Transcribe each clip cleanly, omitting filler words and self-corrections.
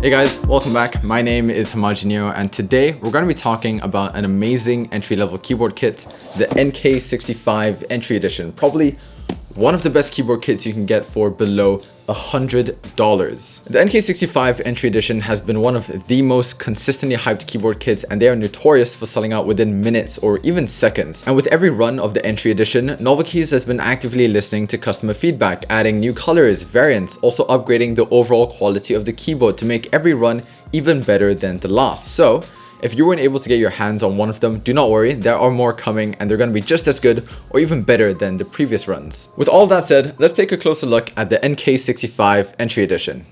Hey guys, welcome back. My name is Hamaji and today we're going to be talking about an amazing entry-level keyboard kit, the NK65 Entry Edition. Probably one of the best keyboard kits you can get for below $100. The NK65 Entry Edition has been one of the most consistently hyped keyboard kits, and they are notorious for selling out within minutes or even seconds. And with every run of the Entry Edition, Novelkeys has been actively listening to customer feedback, adding new colors, variants, also upgrading the overall quality of the keyboard to make every run even better than the last. So if you weren't able to get your hands on one of them, do not worry, there are more coming and they're going to be just as good or even better than the previous runs. With all that said, let's take a closer look at the NK65 Entry Edition.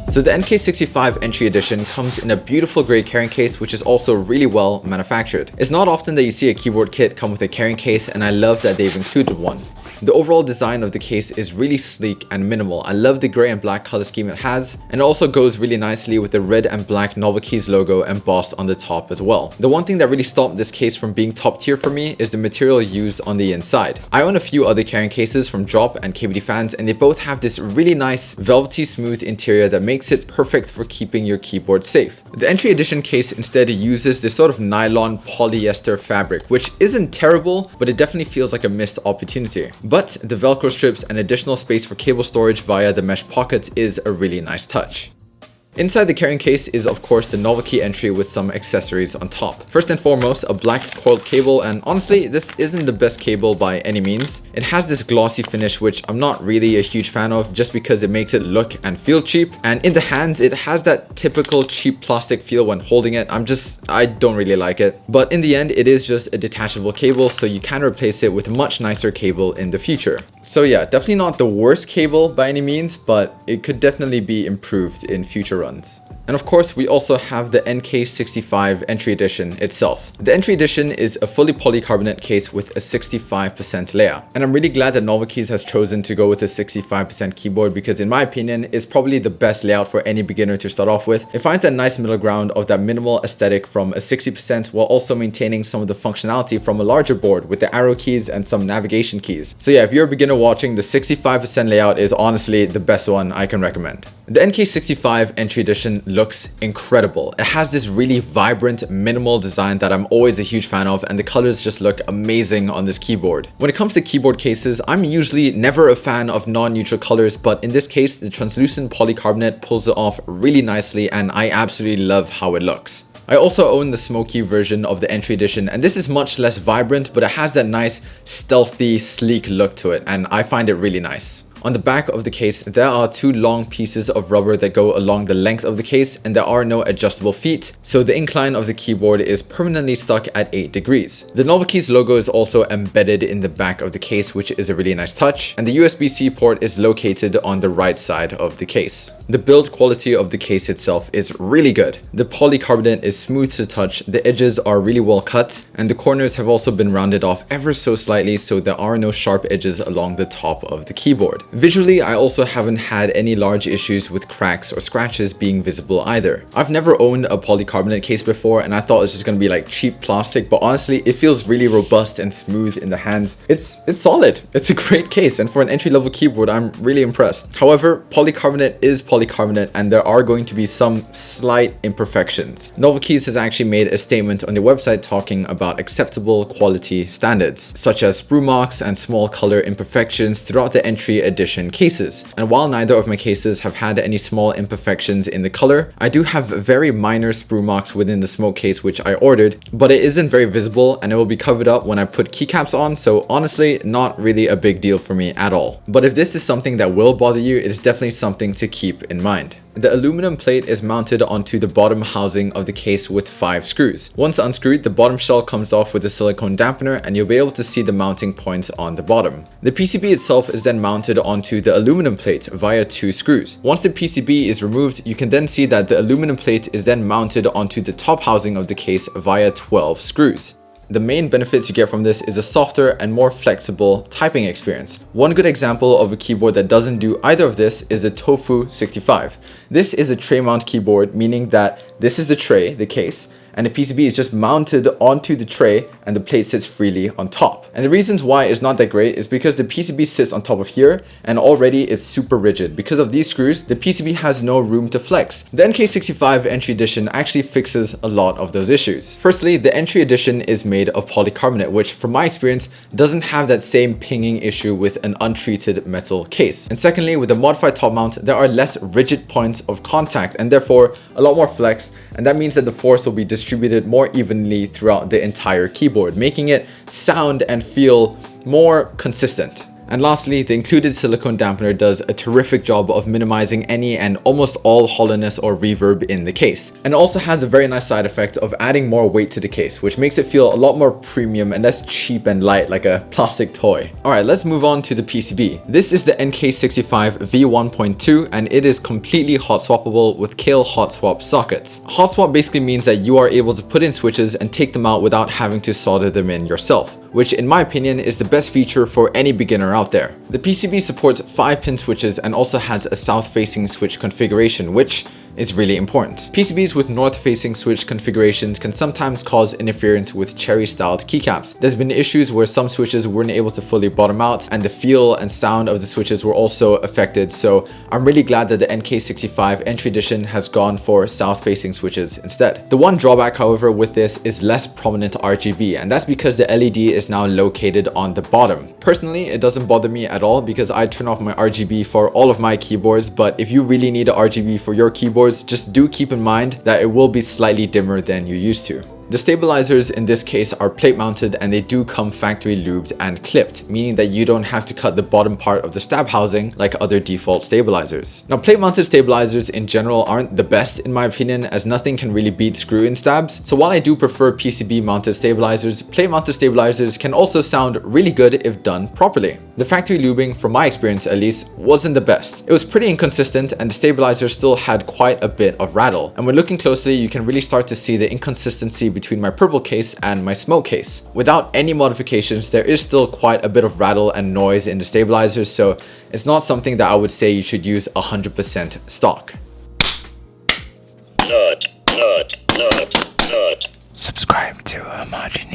So the NK65 Entry Edition comes in a beautiful gray carrying case, which is also really well manufactured. It's not often that you see a keyboard kit come with a carrying case, and I love that they've included one. The overall design of the case is really sleek and minimal. I love the gray and black color scheme it has, and it also goes really nicely with the red and black Novelkeys logo embossed on the top as well. The one thing that really stopped this case from being top tier for me is the material used on the inside. I own a few other carrying cases from Drop and KBD Fans, and they both have this really nice velvety smooth interior that makes it perfect for keeping your keyboard safe. The Entry Edition case instead uses this sort of nylon polyester fabric, which isn't terrible, but it definitely feels like a missed opportunity. But the Velcro strips and additional space for cable storage via the mesh pockets is a really nice touch. Inside the carrying case is of course the Novelkey entry with some accessories on top. First and foremost, a black coiled cable, and honestly this isn't the best cable by any means. It has this glossy finish which I'm not really a huge fan of just because it makes it look and feel cheap, and in the hands it has that typical cheap plastic feel when holding it. I don't really like it. But in the end it is just a detachable cable, so you can replace it with a much nicer cable in the future. So yeah, definitely not the worst cable by any means, but it could definitely be improved in future runs. And of course, we also have the NK65 Entry Edition itself. The Entry Edition is a fully polycarbonate case with a 65% layout. And I'm really glad that Novelkeys has chosen to go with a 65% keyboard because in my opinion, it's probably the best layout for any beginner to start off with. It finds that nice middle ground of that minimal aesthetic from a 60% while also maintaining some of the functionality from a larger board with the arrow keys and some navigation keys. So yeah, if you're a beginner watching, the 65% layout is honestly the best one I can recommend. The NK65 Entry Edition looks incredible. It has this really vibrant, minimal design that I'm always a huge fan of, and the colors just look amazing on this keyboard. When it comes to keyboard cases, I'm usually never a fan of non-neutral colors, but in this case, the translucent polycarbonate pulls it off really nicely, and I absolutely love how it looks. I also own the smoky version of the Entry Edition, and this is much less vibrant, but it has that nice, stealthy, sleek look to it, and I find it really nice. On the back of the case, there are two long pieces of rubber that go along the length of the case, and there are no adjustable feet, so the incline of the keyboard is permanently stuck at 8 degrees. The Novelkeys logo is also embedded in the back of the case, which is a really nice touch, and the USB-C port is located on the right side of the case. The build quality of the case itself is really good. The polycarbonate is smooth to touch, the edges are really well cut, and the corners have also been rounded off ever so slightly, so there are no sharp edges along the top of the keyboard. Visually, I also haven't had any large issues with cracks or scratches being visible either. I've never owned a polycarbonate case before, and I thought it was just gonna be like cheap plastic, but honestly, it feels really robust and smooth in the hands. It's solid. It's a great case, and for an entry-level keyboard, I'm really impressed. However, polycarbonate is polycarbonate, and there are going to be some slight imperfections. Novelkeys has actually made a statement on their website talking about acceptable quality standards, such as sprue marks and small color imperfections throughout the Entry Edition cases. And while neither of my cases have had any small imperfections in the color, I do have very minor sprue marks within the smoke case which I ordered, but it isn't very visible and it will be covered up when I put keycaps on, so honestly not really a big deal for me at all. But if this is something that will bother you, it is definitely something to keep in mind. The aluminum plate is mounted onto the bottom housing of the case with 5 screws. Once unscrewed, the bottom shell comes off with a silicone dampener and you'll be able to see the mounting points on the bottom. The PCB itself is then mounted onto the aluminum plate via 2 screws. Once the PCB is removed, you can then see that the aluminum plate is then mounted onto the top housing of the case via 12 screws. The main benefits you get from this is a softer and more flexible typing experience. One good example of a keyboard that doesn't do either of this is the Tofu 65. This is a tray mount keyboard, meaning that this is the tray, the case, and the PCB is just mounted onto the tray and the plate sits freely on top. And the reasons why it's not that great is because the PCB sits on top of here and already it's super rigid. Because of these screws, the PCB has no room to flex. The NK65 Entry Edition actually fixes a lot of those issues. Firstly, the Entry Edition is made of polycarbonate, which from my experience doesn't have that same pinging issue with an untreated metal case. And secondly, with the modified top mount, there are less rigid points of contact and therefore a lot more flex, and that means that the force will be distributed more evenly throughout the entire keyboard, making it sound and feel more consistent. And lastly, the included silicone dampener does a terrific job of minimizing any and almost all hollowness or reverb in the case. And also has a very nice side effect of adding more weight to the case, which makes it feel a lot more premium and less cheap and light like a plastic toy. Alright, let's move on to the PCB. This is the NK65 V1.2 and it is completely hot swappable with Kale hot swap sockets. Hot swap basically means that you are able to put in switches and take them out without having to solder them in yourself, which in my opinion is the best feature for any beginner out there. The PCB supports 5-pin switches and also has a south-facing switch configuration, which is really important. PCBs with north-facing switch configurations can sometimes cause interference with cherry-styled keycaps. There's been issues where some switches weren't able to fully bottom out and the feel and sound of the switches were also affected, so I'm really glad that the NK65 Entry Edition has gone for south-facing switches instead. The one drawback, however, with this is less prominent RGB, and that's because the LED is now located on the bottom. Personally, it doesn't bother me at all because I turn off my RGB for all of my keyboards, but if you really need a RGB for your keyboard, just do keep in mind that it will be slightly dimmer than you're used to. The stabilizers in this case are plate mounted and they do come factory lubed and clipped, meaning that you don't have to cut the bottom part of the stab housing like other default stabilizers. Now, plate mounted stabilizers in general aren't the best in my opinion, as nothing can really beat screw-in stabs. So while I do prefer PCB mounted stabilizers, plate mounted stabilizers can also sound really good if done properly. The factory lubing, from my experience at least, wasn't the best. It was pretty inconsistent and the stabilizer still had quite a bit of rattle. And when looking closely, you can really start to see the inconsistency between my purple case and my smoke case. Without any modifications, there is still quite a bit of rattle and noise in the stabilizers, so it's not something that I would say you should use 100% stock. Subscribe to Hamaji.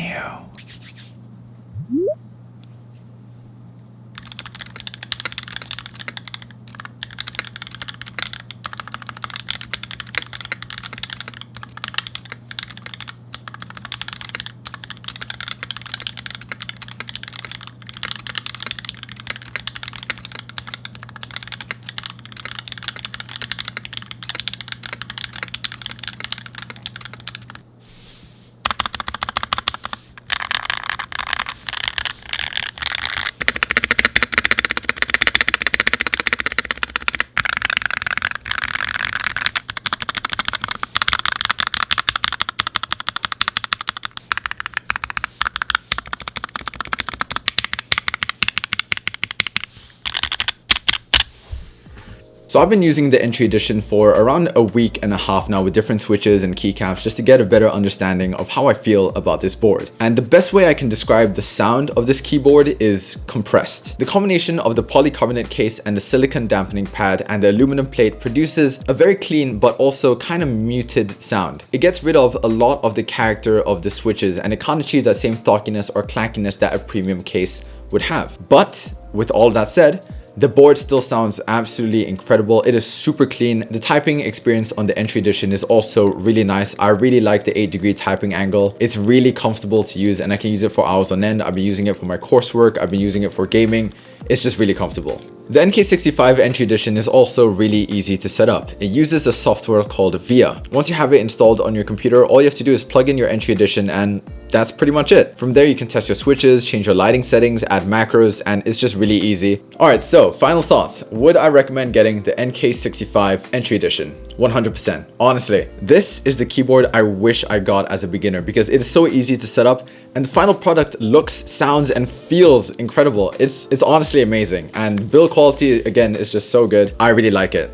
So I've been using the Entry Edition for around a week and a half now with different switches and keycaps just to get a better understanding of how I feel about this board. And the best way I can describe the sound of this keyboard is compressed. The combination of the polycarbonate case and the silicone dampening pad and the aluminum plate produces a very clean but also kind of muted sound. It gets rid of a lot of the character of the switches and it can't achieve that same thockiness or clankiness that a premium case would have. But with all that said, the board still sounds absolutely incredible. It is super clean. The typing experience on the Entry Edition is also really nice. I really like the 8-degree typing angle. It's really comfortable to use and I can use it for hours on end. I've been using it for my coursework. I've been using it for gaming. It's just really comfortable. The NK65 Entry Edition is also really easy to set up. It uses a software called VIA. Once you have it installed on your computer, all you have to do is plug in your Entry Edition and that's pretty much it. From there, you can test your switches, change your lighting settings, add macros, and it's just really easy. Alright, so final thoughts. Would I recommend getting the NK65 Entry Edition? 100%. Honestly, this is the keyboard I wish I got as a beginner because it is so easy to set up and the final product looks, sounds, and feels incredible. It's honestly amazing, and build quality, again, is just so good. I really like it.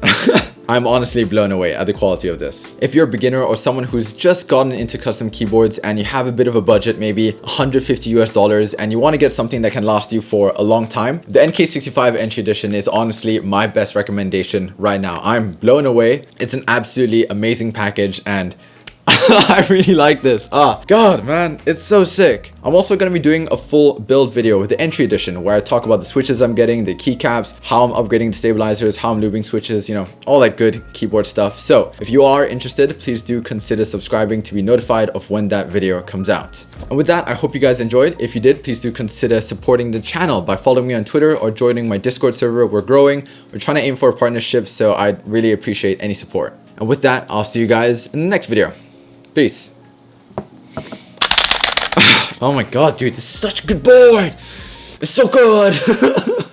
I'm honestly blown away at the quality of this. If you're a beginner or someone who's just gotten into custom keyboards and you have a bit of a budget, maybe $150 and you want to get something that can last you for a long time, the NK65 Entry Edition is honestly my best recommendation right now. I'm blown away. It's an absolutely amazing package and I really like this. God, man, it's so sick. I'm also going to be doing a full build video with the entry edition where I talk about the switches I'm getting, the keycaps, how I'm upgrading the stabilizers, how I'm looping switches, you know, all that good keyboard stuff. So if you are interested, please do consider subscribing to be notified of when that video comes out. And with that, I hope you guys enjoyed. If you did, please do consider supporting the channel by following me on Twitter or joining my Discord server. We're growing. We're trying to aim for a partnership, so I'd really appreciate any support. And with that, I'll see you guys in the next video. Peace. Oh my god, dude, this is such a good board. It's so good.